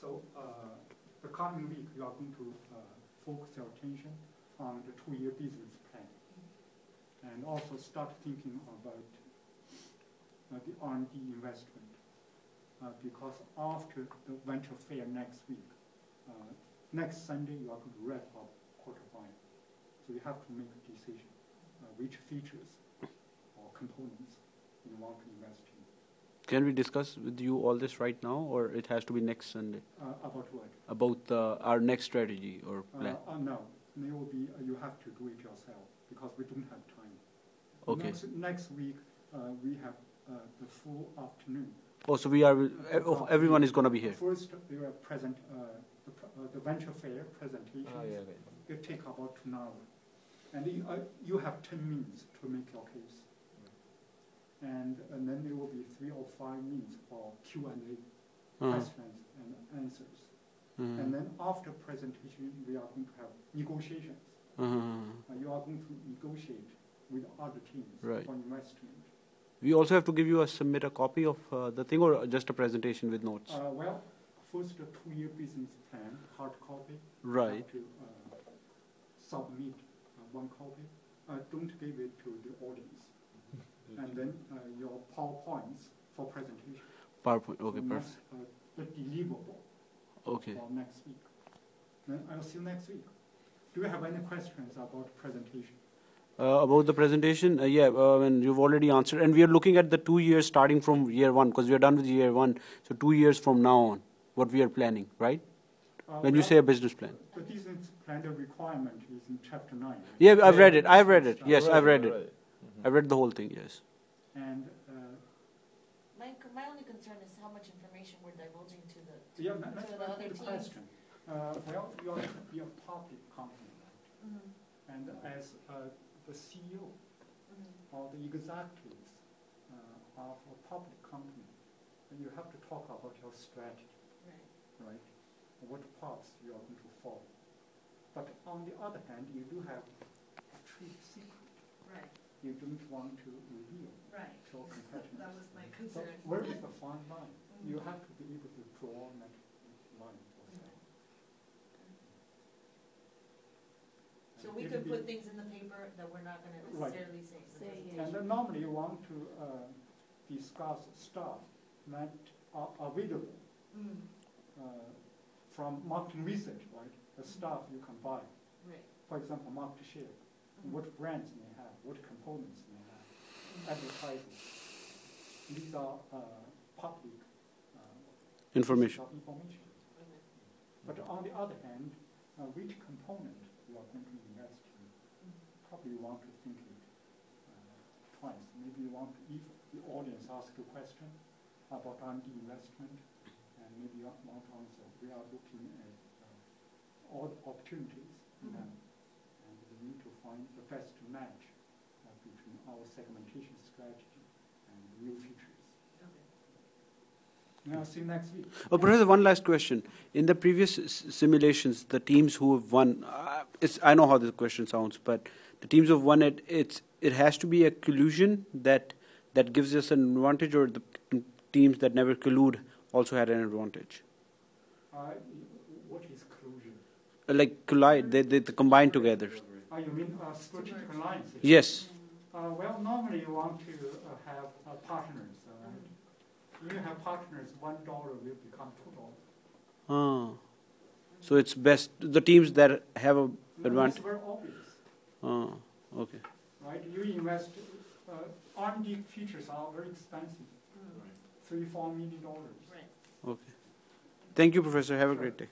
So the coming week, you are going to focus your attention on the 2-year business plan, and also start thinking about the R&D investment, because after the venture fair next week, next Sunday you are going to wrap up Part5. So you have to make a decision which features or components you want to invest in. Can we discuss with you all this right now, or it has to be next Sunday? About what? About our next strategy or plan? No, it will be, you have to do it yourself because we don't have time. Okay. Next week, we have the full afternoon. Oh, so we are, everyone is going to be here. First, we will present the venture fair presentation. It take about 2 hours. And you have 10 minutes to make your case. And then there will be 3 or 5 minutes for Q&A, questions and answers. And then after presentation, we are going to have negotiations. You are going to negotiate with other teams for investment. We also have to give you submit a copy of the thing, or just a presentation with notes? Well, first the 2-year business plan, hard copy. Right. You have to submit 1 copy. Don't give it to the audience. And then your PowerPoints for presentation. PowerPoint, okay, so perfect. The deliverable for next week. Then I'll see you next week. Do you have any questions about presentation? About the presentation, and you've already answered. And we are looking at the 2 years starting from year 1, because we are done with year 1. So 2 years from now on, what we are planning, right? When you say a business plan. The business plan, the requirement is in chapter 9. Yeah, I've read it. I've read it. Yes, I've read it. I've read the whole thing, yes. And my only concern is how much information we're divulging to the other teams. Question. Well, you are a public company, right? And as the CEO or the executives of a public company, you have to talk about your strategy, right? What paths you are going to follow. But on the other hand, you do have a trade secret. Right. You don't want to reveal to competitors. That was my concern. So where is the fine line? You have to be able to draw that line yourself. So we could put things in the paper that we're not going to necessarily say. And then normally you want to discuss stuff that are available from marketing research, right? The stuff you can buy. Right. For example, market share. What brands may have, what components may have, advertising. These are public information. But on the other hand, which component you are going to invest in, probably you want to think it twice. Maybe you want to, if the audience asks a question about R&D investment, and maybe you want to answer. We are looking at all the opportunities in them, and we need to find the best match between our segmentation strategy and new features. I'll see you next week. Oh, Professor, one last question. In the previous simulations, the teams who have won, I know how this question sounds, but the teams who have won it has to be a collusion that gives us an advantage, or the teams that never collude also had an advantage? What is collusion? Like collide, they combine together. You mean strategic alliance? Yes. Well, normally you want to have partners. When you have partners, $1 will become $2. So it's best the teams that have an advantage. It's very obvious. Okay. Right? You invest. R&D features are very expensive. $3-4 million. Okay. Thank you, Professor. Have a great day.